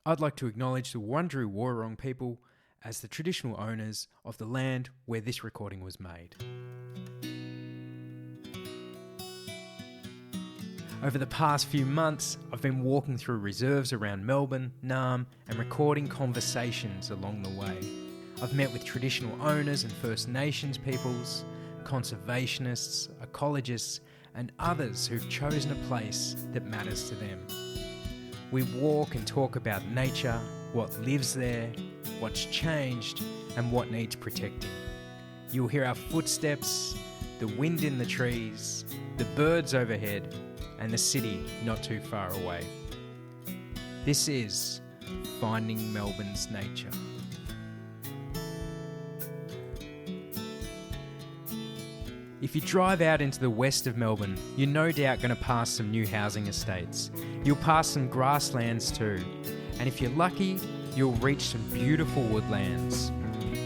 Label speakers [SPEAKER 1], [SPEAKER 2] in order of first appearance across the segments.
[SPEAKER 1] I'd like to acknowledge the Wurundjeri Wurrung people as the traditional owners of the land where this recording was made. Over the past few months, I've been walking through reserves around Melbourne, Naarm, and recording conversations along the way. I've met with traditional owners and First Nations peoples, conservationists, ecologists, and others who've chosen a place that matters to them. We walk and talk about nature, what lives there, what's changed, and what needs protecting. You'll hear our footsteps, the wind in the trees, the birds overhead, and the city not too far away. This is Finding Melbourne's Nature. If you drive out into the west of Melbourne, you're no doubt going to pass some new housing estates. You'll pass some grasslands too. And if you're lucky, you'll reach some beautiful woodlands.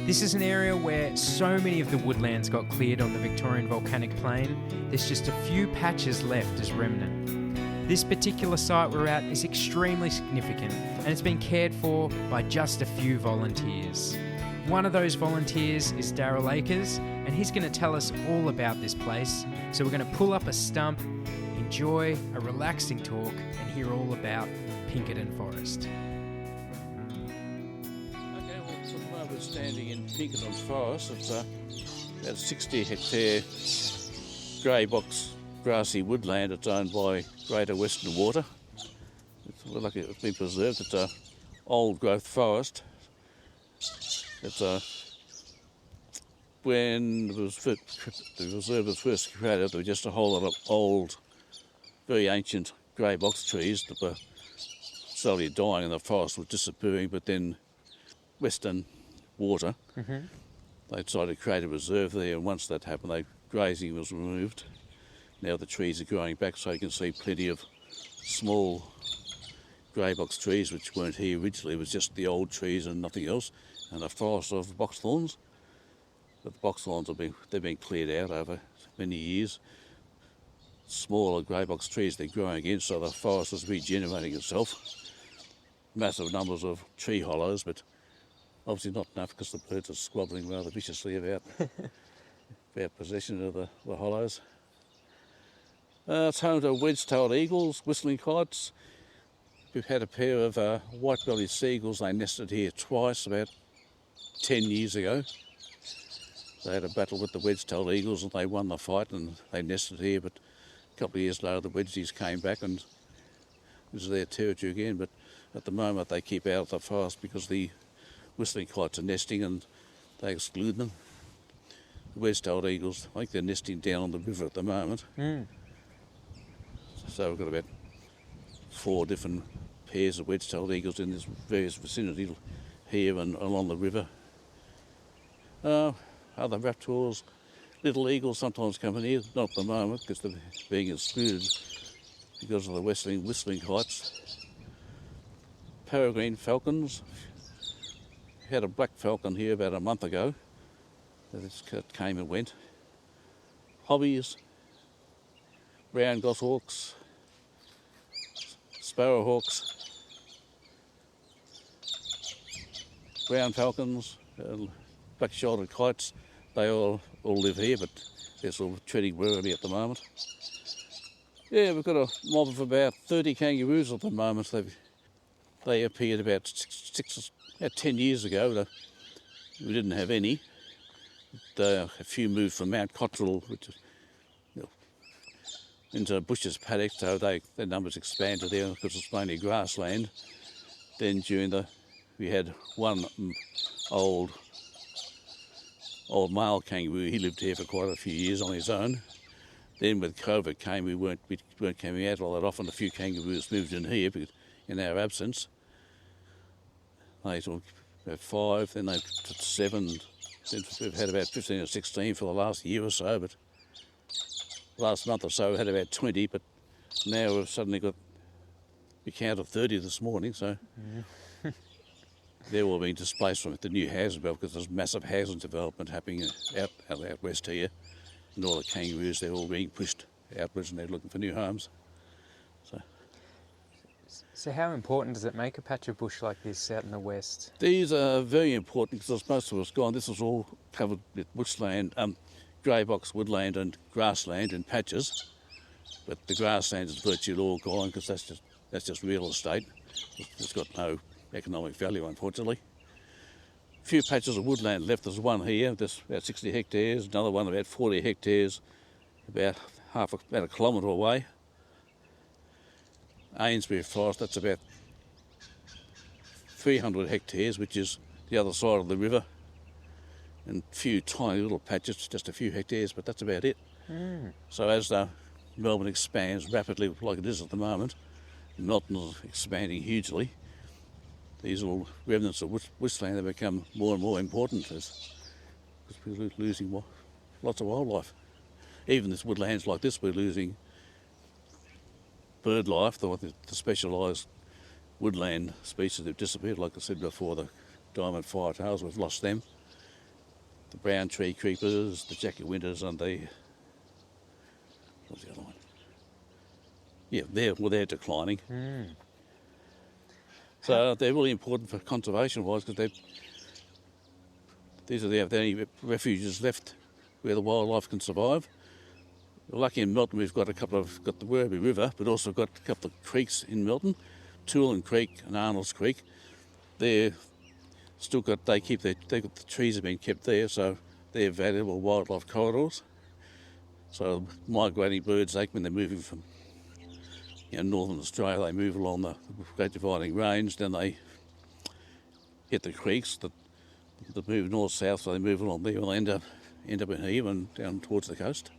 [SPEAKER 1] This is an area where so many of the woodlands got cleared on the Victorian volcanic plain, there's just a few patches left as remnant. This particular site we're at is extremely significant and it's been cared for by just a few volunteers. One of those volunteers is Daryl Akers, and he's going to tell us all about this place. So we're going to pull up a stump, enjoy a relaxing talk, and hear all about Pinkerton Forest.
[SPEAKER 2] Okay, well, at the moment we're standing in Pinkerton Forest. It's about 60-hectare grey box grassy woodland. It's owned by Greater Western Water. We're lucky it's been preserved. It's an old growth forest. It's when the reserve was first created, there was just a whole lot of old, very ancient grey box trees that were slowly dying and the forest was disappearing. But then Western Water, they decided to create a reserve there, and once that happened, grazing was removed. Now the trees are growing back, so you can see plenty of small grey box trees which weren't here originally. It was just the old trees and nothing else, and a forest of box thorns. But the box thorns they've been cleared out over many years. Smaller grey box trees, they're growing again, so the forest is regenerating itself. Massive numbers of tree hollows, but obviously not enough because the birds are squabbling rather viciously about possession of the hollows. It's home to wedge-tailed eagles, whistling kites. We've had a pair of white-bellied seagulls. They nested here twice about 10 years ago. They had a battle with the wedge-tailed eagles and they won the fight and they nested here, but a couple of years later the wedgies came back and it was their territory again. But at the moment they keep out of the forest because the whistling kites are nesting and they exclude them. The wedge-tailed eagles, I think they're nesting down on the river at the moment. So we've got about 4 different pairs of wedge-tailed eagles in this various vicinity here and along the river. Other raptors, little eagles sometimes come in here, not at the moment because they're being excluded because of the whistling kites. Peregrine falcons. We had a black falcon here about a month ago. It came and went. Hobbies, brown goshawks, sparrowhawks, brown falcons, black-shouldered kites. They all live here, but they're sort of treading warily at the moment. Yeah, we've got a mob of about 30 kangaroos at the moment. They appeared about 10 years ago. We didn't have any. A few moved from Mount Cottrell, which is into Bush's paddock, so their numbers expanded there because it's mainly grassland. Then we had one old male kangaroo. He lived here for quite a few years on his own. Then with COVID came, we weren't coming out all that often. A few kangaroos moved in here in our absence. They took about 5, then they took 7. Then we've had about 15 or 16 for the last year or so, but last month or so we had about 20, but now we've suddenly got a count of 30 this morning, so they're all being displaced from the new housing belt because there's massive housing development happening out west here, and all the kangaroos, they're all being pushed outwards and they're looking for new homes.
[SPEAKER 1] So how important does it make a patch of bush like this out in the west?
[SPEAKER 2] These are very important because most of us gone. This was all covered with bushland, grey box woodland and grassland in patches. But the grassland is virtually all gone because that's just real estate. It's got no economic value, unfortunately. A few patches of woodland left. There's one here, that's about 60 hectares. Another one about 40 hectares, about a kilometre away. Ainsbury Forest, that's about 300 hectares, which is the other side of the river. And a few tiny little patches, just a few hectares, but that's about it. So as Melbourne expands rapidly like it is at the moment, Melton is expanding hugely, these little remnants of bushland have become more and more important because we're losing lots of wildlife. Even this woodlands like this, we're losing bird life, the specialised woodland species have disappeared. Like I said before, the diamond firetails, we've lost them. The brown tree creepers, the jacket winters, and what's the other one? Yeah, they're declining. So they're really important for conservation-wise because these are the only refuges left where the wildlife can survive. We're lucky in Melton we've got the Werribee River, but also got a couple of creeks in Melton, Toolan Creek and Arnold's Creek. The trees have been kept there, so they're valuable wildlife corridors. So migrating birds, when they're moving from northern Australia, they move along the Great Dividing Range, then they hit the creeks that move north-south, so they move along there and they end up in here and down towards the coast.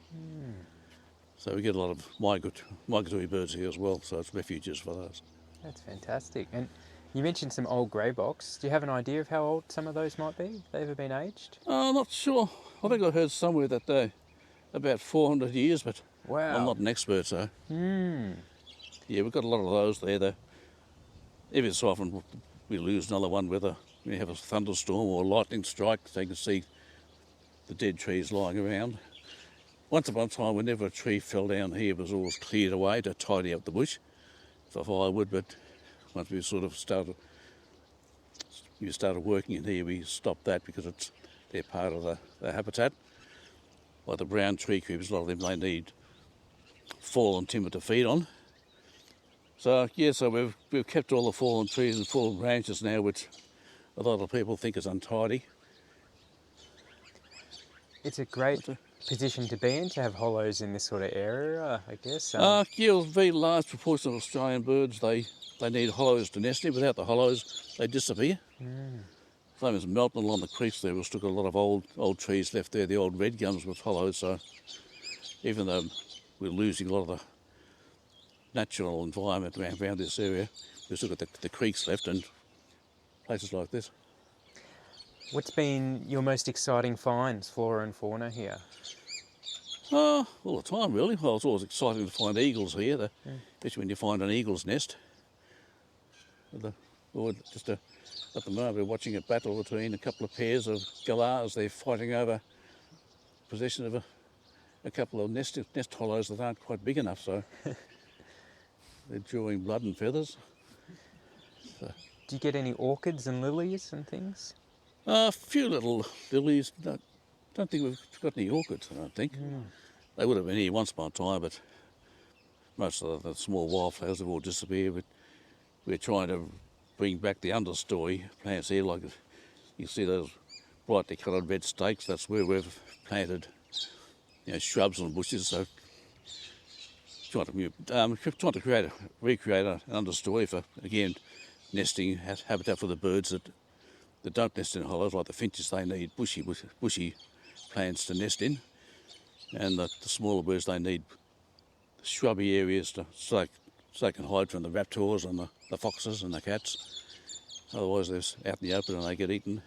[SPEAKER 2] So we get a lot of migratory birds here as well, so it's refuges for those.
[SPEAKER 1] That's fantastic. And you mentioned some old grey box. Do you have an idea of how old some of those might be? Have they ever been aged?
[SPEAKER 2] I'm not sure. I think I heard somewhere that they're about 400 years, but
[SPEAKER 1] wow.
[SPEAKER 2] I'm not an expert, so. Yeah, we've got a lot of those there. Every so often we lose another one, whether we have a thunderstorm or a lightning strike, so you can see the dead trees lying around. Once upon a time, whenever a tree fell down here, it was always cleared away to tidy up the bush for firewood, but once we started working in here, we stopped that because they're part of the habitat. Like the brown tree creepers, a lot of them, they need fallen timber to feed on. So we've kept all the fallen trees and fallen branches now, which a lot of people think is untidy.
[SPEAKER 1] It's a great position to be in, to have hollows in this sort of area, I guess.
[SPEAKER 2] A very large proportion of Australian birds, they need hollows to nest in. Without the hollows, they disappear. Same as Melton along the creeks there, we've still got a lot of old trees left there, the old red gums with hollows, so even though we're losing a lot of the natural environment around this area, we've still got the creeks left and places like this.
[SPEAKER 1] What's been your most exciting finds, flora and fauna here?
[SPEAKER 2] All the time, really. Well, it's always exciting to find eagles here, especially when you find an eagle's nest. At the moment, we're watching a battle between a couple of pairs of galahs. They're fighting over possession of a couple of nest hollows that aren't quite big enough, so they're drawing blood and feathers. So.
[SPEAKER 1] Do you get any orchids and lilies and things?
[SPEAKER 2] A few little lilies. Don't think we've got any orchids, I don't think. They would have been here once upon a time, but most of the small wildflowers have all disappeared. We're trying to bring back the understory plants here, like you see those brightly coloured red stakes. That's where we've planted shrubs and bushes. So trying to recreate an understory for, again, nesting habitat for the birds that don't nest in hollows, like the finches. They need bushy plants to nest in, and the smaller birds, they need shrubby areas so they can hide from the raptors and the foxes and the cats. Otherwise they're out in the open and they get eaten.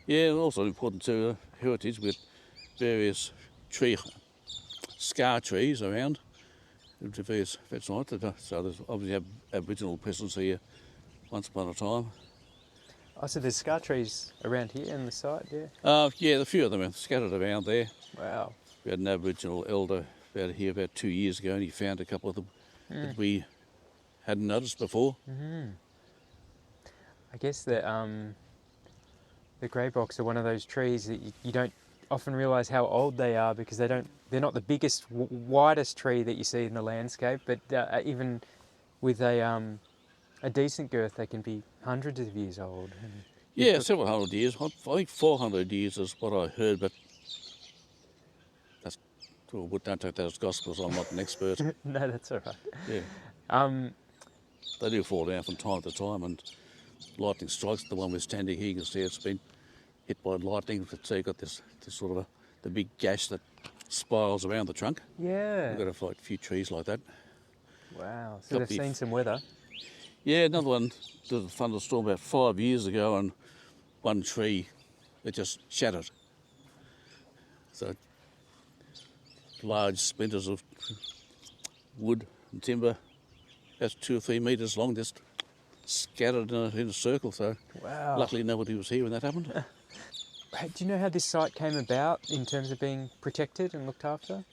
[SPEAKER 2] Yeah, also important to heritage with various scar trees around. So there's obviously Aboriginal presence here once upon a time.
[SPEAKER 1] Oh, so there's scar trees around here in the site,
[SPEAKER 2] yeah? Yeah, a few of them are scattered around there.
[SPEAKER 1] Wow.
[SPEAKER 2] We had an Aboriginal elder about 2 years ago, and he found a couple of them that we hadn't noticed before.
[SPEAKER 1] I guess that the grey box are one of those trees that you don't often realise how old they are, because they're not the biggest, widest tree that you see in the landscape, but even with a decent girth, they can be hundreds of years old.
[SPEAKER 2] Yeah, several hundred years. I think 400 years is what I heard, but don't take that as gospel, because I'm not an expert.
[SPEAKER 1] No, that's all right.
[SPEAKER 2] Yeah. They do fall down from time to time, and lightning strikes. The one we're standing here, you can see it's been hit by lightning. So you've got this sort of the big gash that spirals around the trunk.
[SPEAKER 1] Yeah.
[SPEAKER 2] We've got a few trees like that.
[SPEAKER 1] Wow. So they've seen some weather.
[SPEAKER 2] Yeah, another one, there was a thunderstorm about 5 years ago, and one tree, it just shattered. So large splinters of wood and timber, that's 2 or 3 metres long, just scattered in a circle. So
[SPEAKER 1] wow.
[SPEAKER 2] Luckily nobody was here when that happened.
[SPEAKER 1] Do you know how this site came about in terms of being protected and looked after?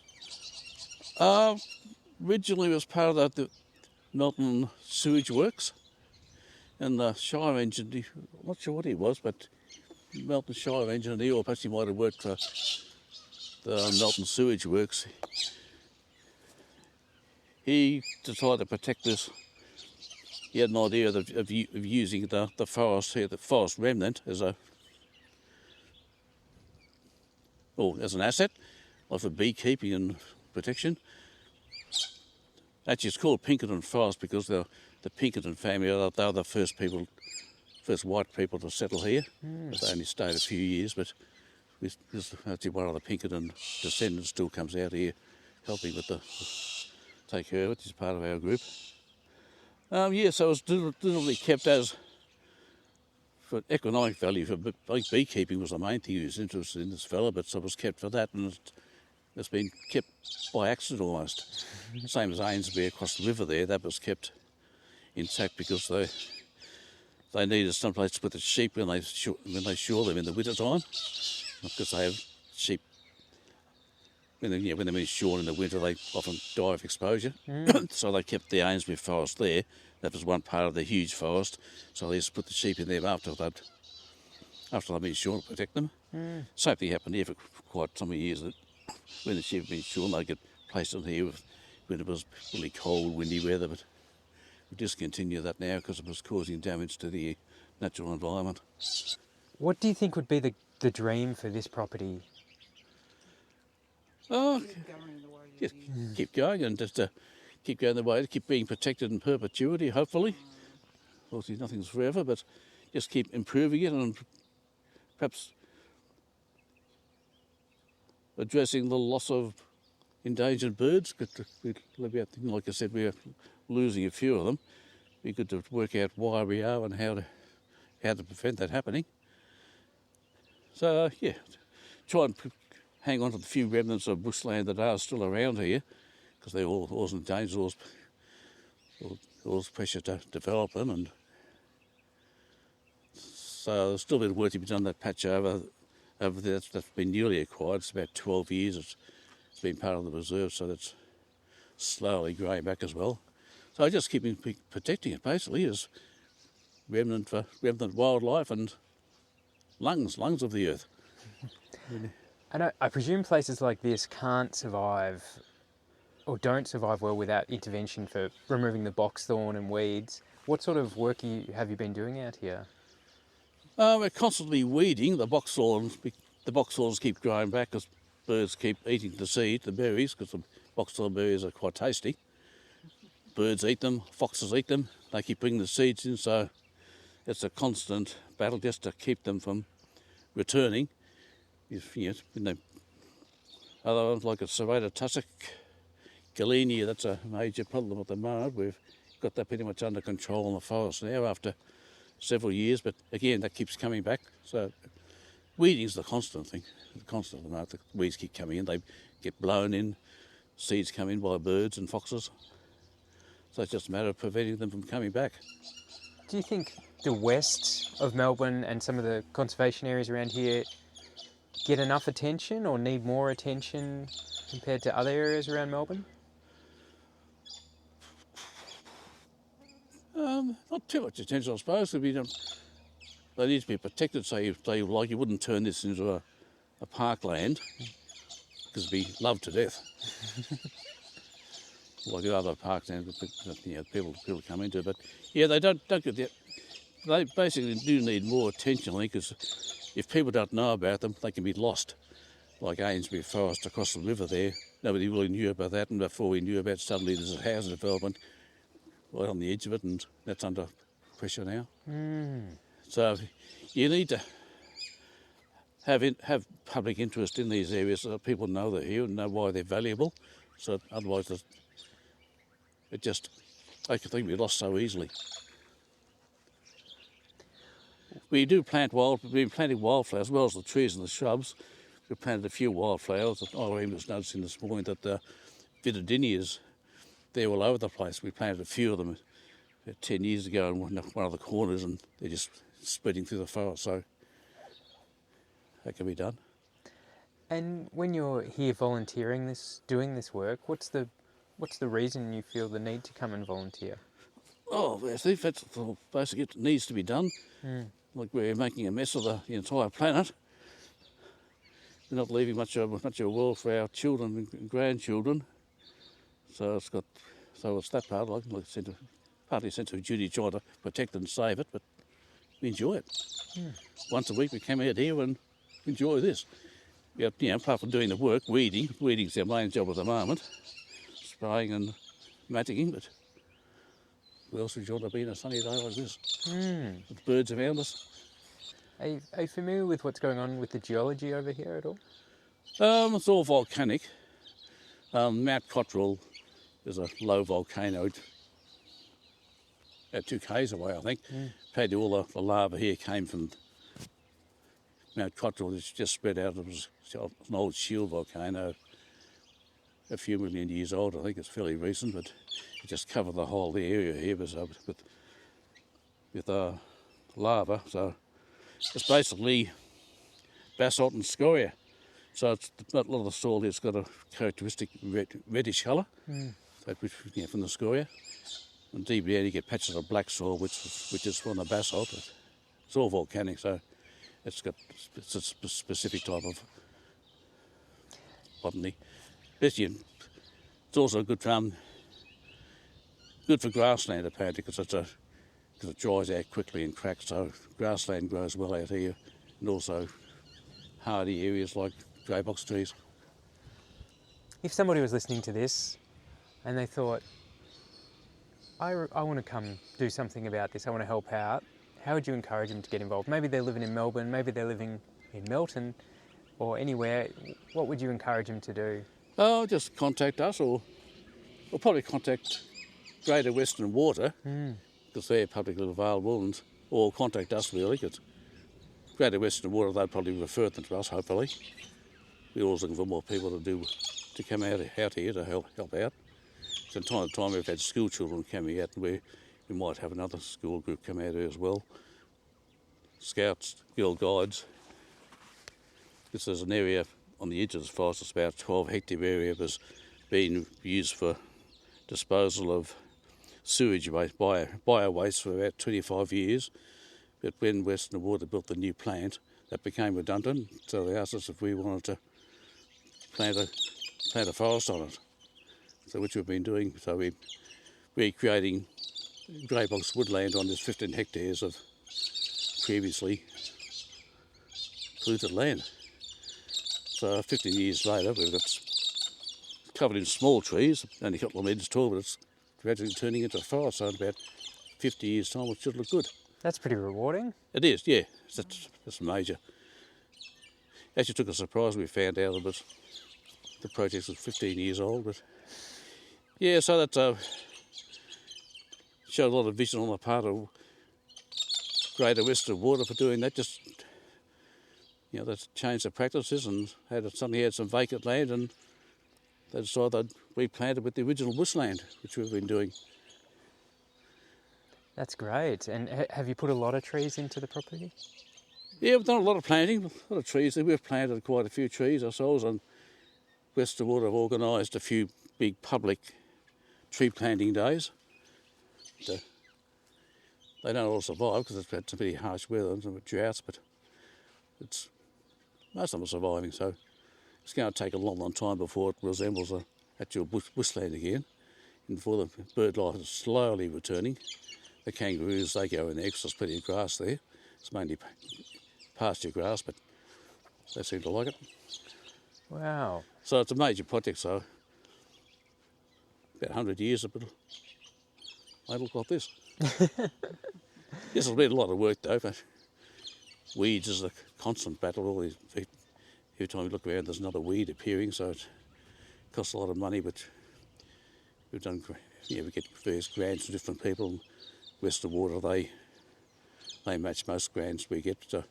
[SPEAKER 2] Originally it was part of the Melbourne sewage works, and the Shire engineer, I'm not sure what he was, but Melbourne Shire engineer, or perhaps he might have worked for the Melbourne sewage works, he decided to protect this. He had an idea of using the forest here, the forest remnant, as an asset, like for beekeeping and protection. Actually, it's called Pinkerton Forest because the Pinkerton family, they were the first white people to settle here. They only stayed a few years, but actually one of the Pinkerton descendants still comes out here helping with take care of it. He's part of our group. So it was deliberately kept as for economic value. For beekeeping was the main thing he was interested in, this fella, but so it was kept for that, and it's been kept by accident almost. Same as Ainsbury across the river there, that was kept intact because they needed some place to put the sheep when they shore them in the winter time, because they have sheep. When they've been shorn in the winter, they often die of exposure. So they kept the Ainsbury forest there. That was one part of the huge forest. So they just put the sheep in there after they'd been shorn to protect them. Same thing happened here for quite some years. That when the sheep had been shorn, they get placed in here when it was really cold, windy weather. But we discontinued that now because it was causing damage to the natural environment.
[SPEAKER 1] What do you think would be the dream for this property?
[SPEAKER 2] Just keep going and just keep going the way, to keep being protected in perpetuity, hopefully. Obviously nothing's forever, but just keep improving it and perhaps addressing the loss of endangered birds. Like I said, we are losing a few of them. It'd be good to work out why we are and how to prevent that happening. So try and hang on to the few remnants of bushland that are still around here, because they're all in danger, all pressure to develop them, and so there's still a bit of work to be done. That patch over there that's been newly acquired, it's about 12 years. It's been part of the reserve, so that's slowly growing back as well. So I just keep protecting it basically as remnant wildlife and lungs of the earth.
[SPEAKER 1] And I presume places like this can't survive or don't survive well without intervention for removing the boxthorn and weeds. What sort of work have you been doing out here?
[SPEAKER 2] We're constantly weeding the boxthorns. The boxthorns keep growing back because birds keep eating the seed, the berries, because the boxthorn berries are quite tasty. Birds eat them, foxes eat them. They keep bringing the seeds in, so it's a constant battle just to keep them from returning. Other ones like a serrated tussock, Galenia, that's a major problem at the moment. We've got that pretty much under control in the forest now after several years, but again, that keeps coming back. So weeding's the constant thing, the moment. The weeds keep coming in, they get blown in, seeds come in by birds and foxes. So it's just a matter of preventing them from coming back.
[SPEAKER 1] Do you think the west of Melbourne and some of the conservation areas around here get enough attention or need more attention compared to other areas around Melbourne?
[SPEAKER 2] Not too much attention, I suppose. They need to be protected, so you wouldn't turn this into a parkland, because it'd be loved to death. Like the other parklands that people come into. But yeah, they don't get that. They basically do need more attention, I think, because if people don't know about them, they can be lost. Like Ainsbury Forest across the river there, nobody really knew about that, and before we knew about it, suddenly there's a housing development right on the edge of it, and that's under pressure now. So you need to have public interest in these areas so that people know they're here and know why they're valuable. So otherwise, I can think we lost so easily. We do we've been planting wildflowers as well as the trees and the shrubs. We planted a few wildflowers. I was noticing this morning that the vitidinias, they're all over the place. We planted a few of them 10 years ago in one of the corners, and they're just spreading through the forest, so that can be done.
[SPEAKER 1] And when you're here volunteering doing this work, what's the reason you feel the need to come and volunteer?
[SPEAKER 2] Oh, I think that's basically it needs to be done. Like we're making a mess of the entire planet. We're not leaving much of a world for our children and grandchildren. So it's that part, like partly a sense of duty trying to protect and save it, but we enjoy it. Once a week we come out here and enjoy this. Apart from doing the work, weeding's our main job at the moment, spraying and matting, but we also enjoy to be in a sunny day like this, with birds around us.
[SPEAKER 1] Are you familiar with what's going on with the geology over here at all?
[SPEAKER 2] It's all volcanic. Mount Cottrell is a low volcano, about 2 k's away, I think. Apparently all the lava here came from Mount Cottrell. It's just spread out. It was an old shield volcano, a few million years old. I think it's fairly recent, but it just covered the whole area here with lava. So it's basically basalt and scoria. So a lot of the soil here's got a characteristic reddish colour, from the scoria. And deep down you get patches of black soil, which is from the basalt. It's all volcanic, so it's a specific type of botany. It's also good for grassland apparently, because it dries out quickly and cracks. So grassland grows well out here, and also hardy areas like grey box trees.
[SPEAKER 1] If somebody was listening to this and they thought, I want to come do something about this, I want to help out, how would you encourage them to get involved? Maybe they're living in Melbourne, maybe they're living in Melton or anywhere. What would you encourage them to do?
[SPEAKER 2] Oh, just contact us, or probably contact Greater Western Water, because they're publicly available, or contact us really, because Greater Western Water, they'd probably refer them to us, hopefully. We're always looking for more people to come out here to help out. So from time to time we've had school children coming out, and we might have another school group come out here as well. Scouts, Girl Guides. This is an area on the edge of the forest. It's about a 12-hectare area that's been used for disposal of sewage waste, bio-waste for about 25 years. But when Western Water built the new plant, that became redundant, so they asked us if we wanted to plant a forest on it. So which we've been doing. So we're creating grey box woodland on this 15 hectares of previously polluted land. So 15 years later, it's covered in small trees, only a couple of metres tall, but it's gradually turning into a forest. So in about 50 years' time, it should look good.
[SPEAKER 1] That's pretty rewarding.
[SPEAKER 2] It is, yeah. That's major. Actually took a surprise when we found out that the project was 15 years old, but yeah, so that showed a lot of vision on the part of Greater Western Water for doing that. Just that's changed the practices and suddenly had some vacant land, and they decided they'd replant it with the original bushland, which we've been doing.
[SPEAKER 1] That's great. And have you put a lot of trees into the property?
[SPEAKER 2] Yeah, we've done a lot of planting, a lot of trees. We've planted quite a few trees ourselves, and Western Water have organised a few big public tree planting days. They don't all survive because it's had some pretty harsh weather and some droughts, but most of them are surviving, so it's going to take a long time before it resembles a actual bushland again, and before the bird life is slowly returning. The kangaroos, they go in there because there's plenty of grass there. It's mainly pasture grass, but they seem to like it.
[SPEAKER 1] Wow.
[SPEAKER 2] So it's a major project, so about 100 years it might look like this. This will be a lot of work though, but weeds is a constant battle. Every time you look around there's another weed appearing, so it costs a lot of money, but we get various grants from different people. Western Water, they match most grants we get. So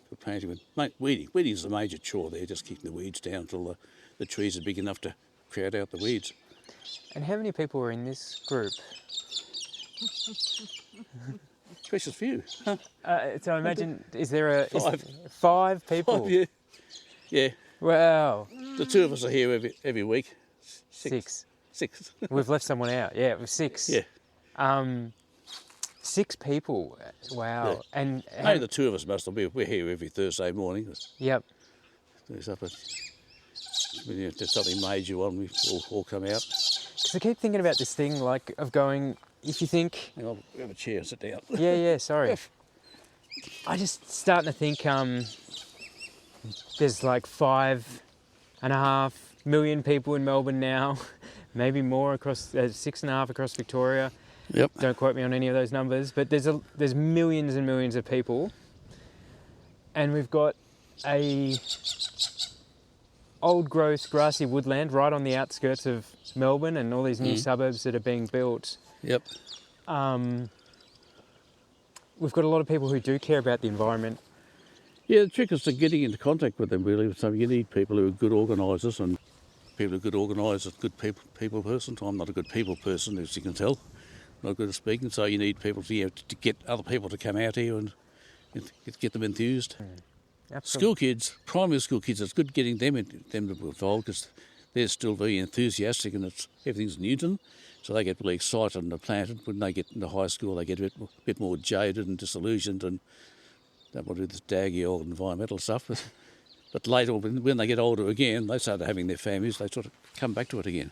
[SPEAKER 2] for planting, weeding is the major chore there, just keeping the weeds down until the trees are big enough to crowd out the weeds.
[SPEAKER 1] And how many people were in this group?
[SPEAKER 2] Precious few.
[SPEAKER 1] So I imagine, is there
[SPEAKER 2] Five.
[SPEAKER 1] 5 people?
[SPEAKER 2] 5, yeah.
[SPEAKER 1] Wow.
[SPEAKER 2] The 2 of us are here every week.
[SPEAKER 1] 6.
[SPEAKER 2] 6.
[SPEAKER 1] We've left someone out. Yeah, it was 6.
[SPEAKER 2] Yeah.
[SPEAKER 1] 6 people. Wow.
[SPEAKER 2] Yeah.
[SPEAKER 1] And
[SPEAKER 2] Only the 2 of us must be. We're here every Thursday morning.
[SPEAKER 1] Yep.
[SPEAKER 2] There's something major on, we all come out.
[SPEAKER 1] Because I keep thinking about this thing, like, of going, if you think...
[SPEAKER 2] Hang on, we have a chair, sit down.
[SPEAKER 1] Yeah, sorry. I just starting to think there's like 5.5 million people in Melbourne now, maybe more across, 6.5 across Victoria.
[SPEAKER 2] Yep.
[SPEAKER 1] Don't quote me on any of those numbers, but there's millions and millions of people, and we've got a old growth grassy woodland right on the outskirts of Melbourne, and all these new suburbs that are being built.
[SPEAKER 2] Yep.
[SPEAKER 1] We've got a lot of people who do care about the environment.
[SPEAKER 2] Yeah, the trick is to getting into contact with them, really. So you need people who are good organisers, and people who are good organisers, good people person. I'm not a good people person, as you can tell. Not good at speaking, so you need people to get other people to come out here and get them enthused. School kids, primary school kids, it's good getting them involved because they're still very enthusiastic and everything's new to them. So they get really excited and planted. When they get into high school, they get a bit more jaded and disillusioned and don't want to do this daggy old environmental stuff. But later, when they get older again, they start having their families. They sort of come back to it again.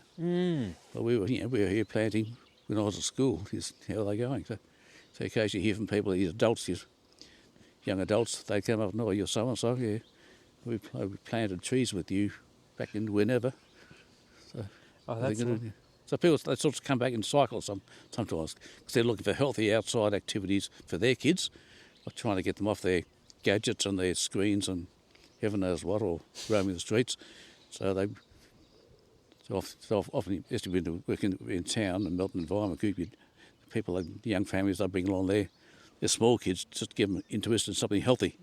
[SPEAKER 2] But we were here planting when I was at school. How are they going? So occasionally you hear from people, these adults, young adults, they come up and, oh, you're so-and-so, yeah. We planted trees with you back in whenever. So, so people, they sort of come back in cycles sometimes because they're looking for healthy outside activities for their kids, like trying to get them off their gadgets and their screens and heaven knows what, or roaming the streets. So often, especially when they're working in town and Melbourne Environment Group, people, the young families, they bring along their small kids just to get them interested in something healthy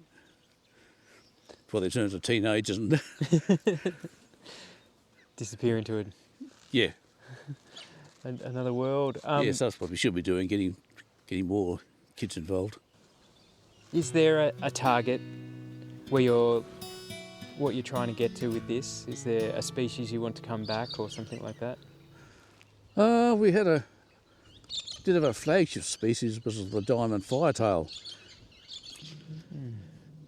[SPEAKER 2] before they turn into teenagers and
[SPEAKER 1] disappear into it.
[SPEAKER 2] Yeah.
[SPEAKER 1] Another world.
[SPEAKER 2] Yes, that's what we should be doing, getting more kids involved.
[SPEAKER 1] Is there a target where what you're trying to get to with this? Is there a species you want to come back or something like that?
[SPEAKER 2] We did have a flagship species, which was the diamond firetail.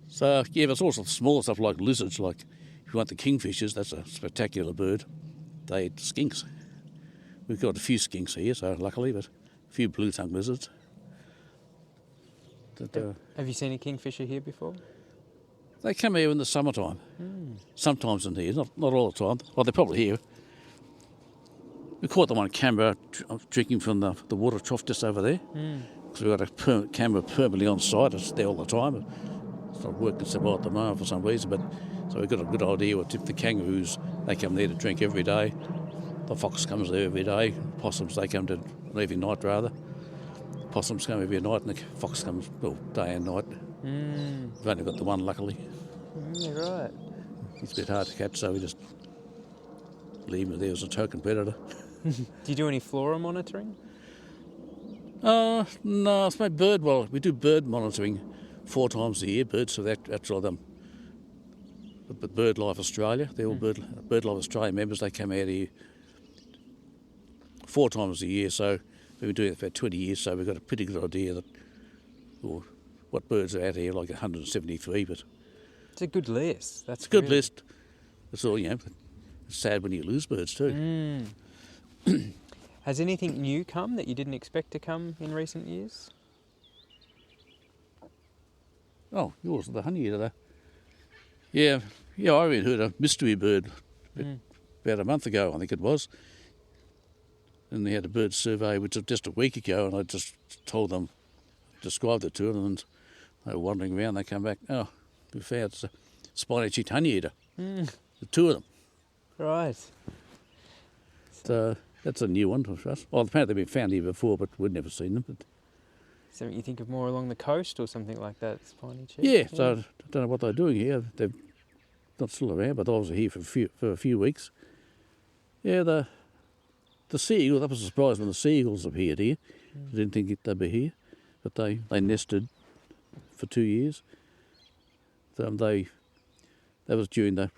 [SPEAKER 2] So, yeah, there's also small stuff like lizards, like if you want the kingfishers, that's a spectacular bird. They eat skinks. We've got a few skinks here, so luckily, but a few blue-tongued lizards.
[SPEAKER 1] Have you seen a kingfisher here before?
[SPEAKER 2] They come here in the summertime. Sometimes in here, not all the time. Well, they're probably here. We caught them on camera drinking from the water trough just over there. Because we've got a camera permanently on site. It's there all the time. It's not working so well at the moment for some reason, but so we've got a good idea what if the kangaroos, they come there to drink every day. The fox comes there every day. Possums, they come to every night rather. Possums come every night and the fox comes, well, day and night. We've only got the one, luckily.
[SPEAKER 1] Yeah, right.
[SPEAKER 2] It's a bit hard to catch, so we just leave him there as a token predator.
[SPEAKER 1] Do you do any flora monitoring?
[SPEAKER 2] No, it's my bird. Well, we do bird monitoring 4 times a year. Birds, so that's all them. But BirdLife Australia, they're all BirdLife Australia members. They come out here 4 times a year. So we've been doing it for about 20 years, so we've got a pretty good idea that what birds are out here, like 173. But
[SPEAKER 1] it's a good list. That's
[SPEAKER 2] it's a good
[SPEAKER 1] really...
[SPEAKER 2] list. It's all, it's sad when you lose birds too.
[SPEAKER 1] Has anything new come that you didn't expect to come in recent years?
[SPEAKER 2] Oh, yours, the honey eater. Yeah, I even heard a mystery bird about a month ago, I think it was. And they had a bird survey, which was just a week ago, and I just told them, described it to them, and they were wandering around. They come back, we found a spiny-cheeked honey eater. The two of them.
[SPEAKER 1] Right.
[SPEAKER 2] So that's a new one for us. Well, apparently they've been found here before, but we'd never seen them. But
[SPEAKER 1] something you think of more along the coast or something like that, spiny cheek?
[SPEAKER 2] Yeah, so I don't know what they're doing here. They're not still around, but I was here for a few weeks. Yeah, the sea eagle, that was a surprise when the sea eagles appeared here. I didn't think they'd be here, but they nested for 2 years. So that was during the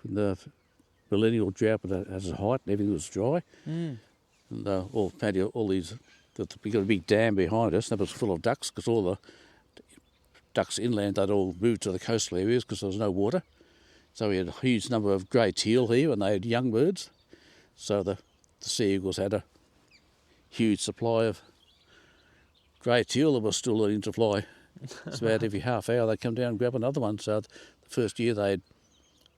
[SPEAKER 2] millennial drought, but at its height and everything was dry. And all these, we got a big dam behind us that was full of ducks, because all the ducks inland, they'd all moved to the coastal areas because there was no water. So we had a huge number of grey teal here, and they had young birds. So the sea eagles had a huge supply of grey teal that was still learning to fly. It's about every half hour they'd come down and grab another one. So the first year they had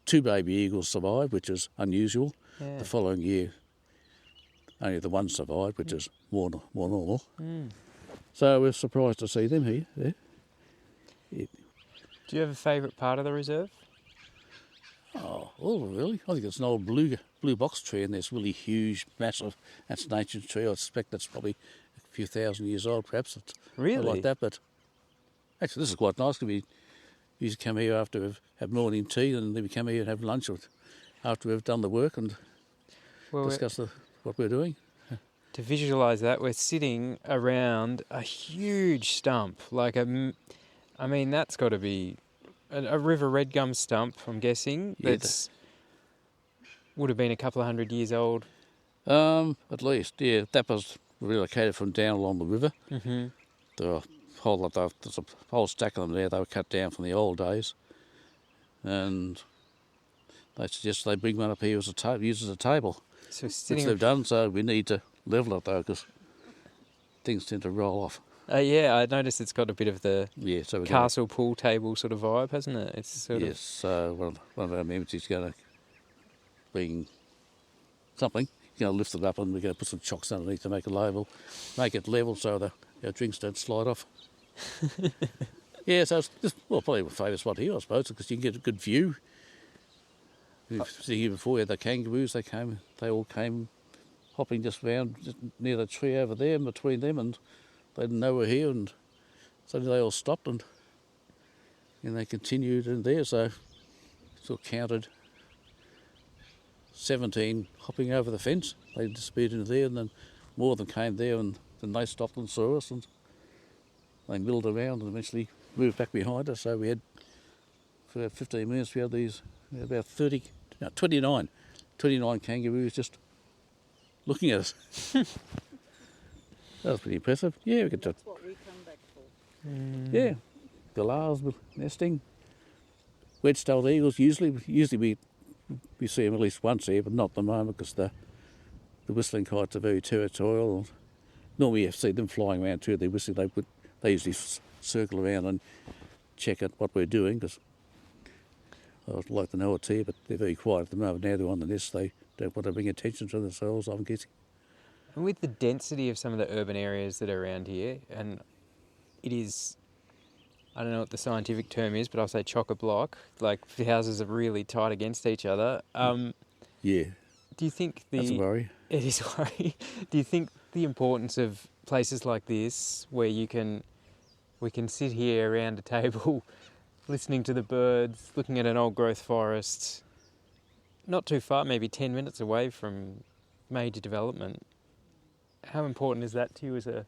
[SPEAKER 2] 2 baby eagles survive, which is unusual.
[SPEAKER 1] Yeah.
[SPEAKER 2] The following year, only the one survived, which is more normal. So we're surprised to see them here. Yeah.
[SPEAKER 1] Do you have a favourite part of the reserve?
[SPEAKER 2] Oh, really? I think it's an old blue box tree, and there's really huge, massive. That's an ancient tree. I suspect that's probably a few thousand years old, perhaps. It's
[SPEAKER 1] really?
[SPEAKER 2] Not like that, but actually, this is quite nice. We used to come here after we've had morning tea, and then we come here and have lunch after we've done the work and discuss what we're doing.
[SPEAKER 1] To visualise that, we're sitting around a huge stump, that's got to be a river red gum stump, I'm guessing. That's would have been a couple of 100 years old.
[SPEAKER 2] At least, yeah. That was relocated from down along the river. Mm-hmm. There's a whole stack of them there. They were cut down from the old days, and they suggest they bring one up here used as a table.
[SPEAKER 1] So
[SPEAKER 2] which they've done. So we need to level it though, because things tend to roll off.
[SPEAKER 1] I noticed it's got a bit of the
[SPEAKER 2] so
[SPEAKER 1] castle pool table sort of vibe, hasn't it? It's sort of...
[SPEAKER 2] So one of our members is going to bring something. You're going to lift it up, and we're going to put some chocks underneath to make it level so our drinks don't slide off. So it's just, probably my favourite spot here, I suppose, because you can get a good view. We've seen here before, we had the kangaroos. They all came hopping just around just near the tree over there, and between them, and they didn't know we're here, and suddenly they all stopped and they continued in there. So sort of counted 17 hopping over the fence. They disappeared into there, and then more of them came there, and then they stopped and saw us, and they milled around and eventually moved back behind us. So we had, for about 15 minutes, we had these about 29 kangaroos just looking at us. That was pretty impressive. Yeah, we get to.
[SPEAKER 3] That's what we come back for.
[SPEAKER 2] Yeah, galahs nesting, wedge-tailed eagles. Usually we see them at least once here, but not at the moment because the whistling kites are very territorial. Normally you see them flying around too. They're whistling. They usually circle around and check out what we're doing, because I would like to know it's here, but they're very quiet at the moment. Now they're on the nest. They don't want to bring attention to themselves, I'm guessing.
[SPEAKER 1] And with the density of some of the urban areas that are around here, and it is, I don't know what the scientific term is, but I'll say chock-a-block, like the houses are really tight against each other.
[SPEAKER 2] Yeah.
[SPEAKER 1] Do you think
[SPEAKER 2] that's a worry.
[SPEAKER 1] It is a worry. Do you think the importance of places like this, where we can sit here around a table, listening to the birds, looking at an old growth forest, not too far, maybe 10 minutes away from major development, how important is that to you as a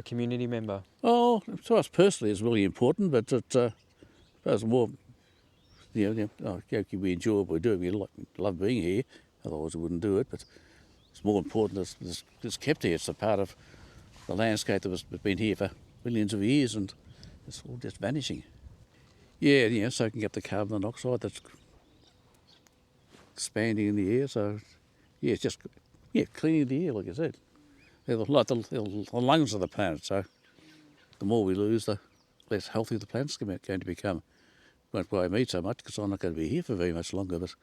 [SPEAKER 1] community member?
[SPEAKER 2] Oh, to us personally it's really important, but it's more, we enjoy what we're doing. We love being here, otherwise we wouldn't do it, but it's more important that it's kept here. It's a part of the landscape that was been here for millions of years, and it's all just vanishing. Yeah, soaking up the carbon dioxide that's expanding in the air. So, it's just cleaning the air, like I said. They're like the lungs of the planet. So, the more we lose, the less healthy the planet's going to become. Won't worry me so much because I'm not going to be here for very much longer. But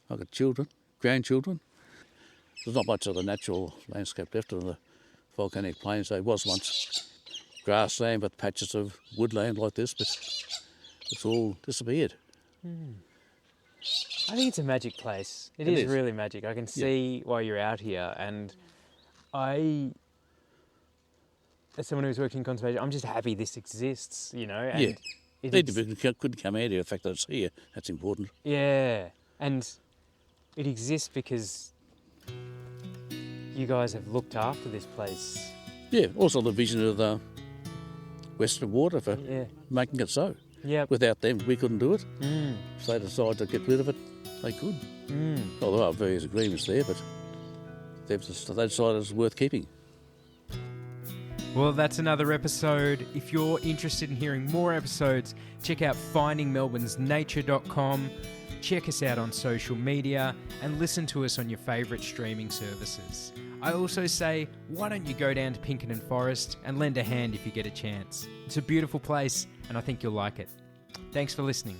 [SPEAKER 2] I've got children, grandchildren. There's not much of the natural landscape left on the volcanic plains. There was once grassland with patches of woodland like this, but it's all disappeared.
[SPEAKER 1] I think it's a magic place. It is really magic. I can see why you're out here, and I, as someone who's worked in conservation, I'm just happy this exists, And
[SPEAKER 2] couldn't come out here. The fact that it's here, that's important.
[SPEAKER 1] Yeah, and it exists because you guys have looked after this place.
[SPEAKER 2] Yeah, also the vision of the Western Water for making it so.
[SPEAKER 1] Yeah.
[SPEAKER 2] Without them, we couldn't do it. If they decided to get rid of it, they could. Well, there are various agreements there, but they decided it's worth keeping.
[SPEAKER 1] Well, that's another episode. If you're interested in hearing more episodes, check out findingmelbournesnature.com, check us out on social media, and listen to us on your favourite streaming services. I also say, why don't you go down to Pinkerton Forest and lend a hand if you get a chance. It's a beautiful place, and I think you'll like it. Thanks for listening.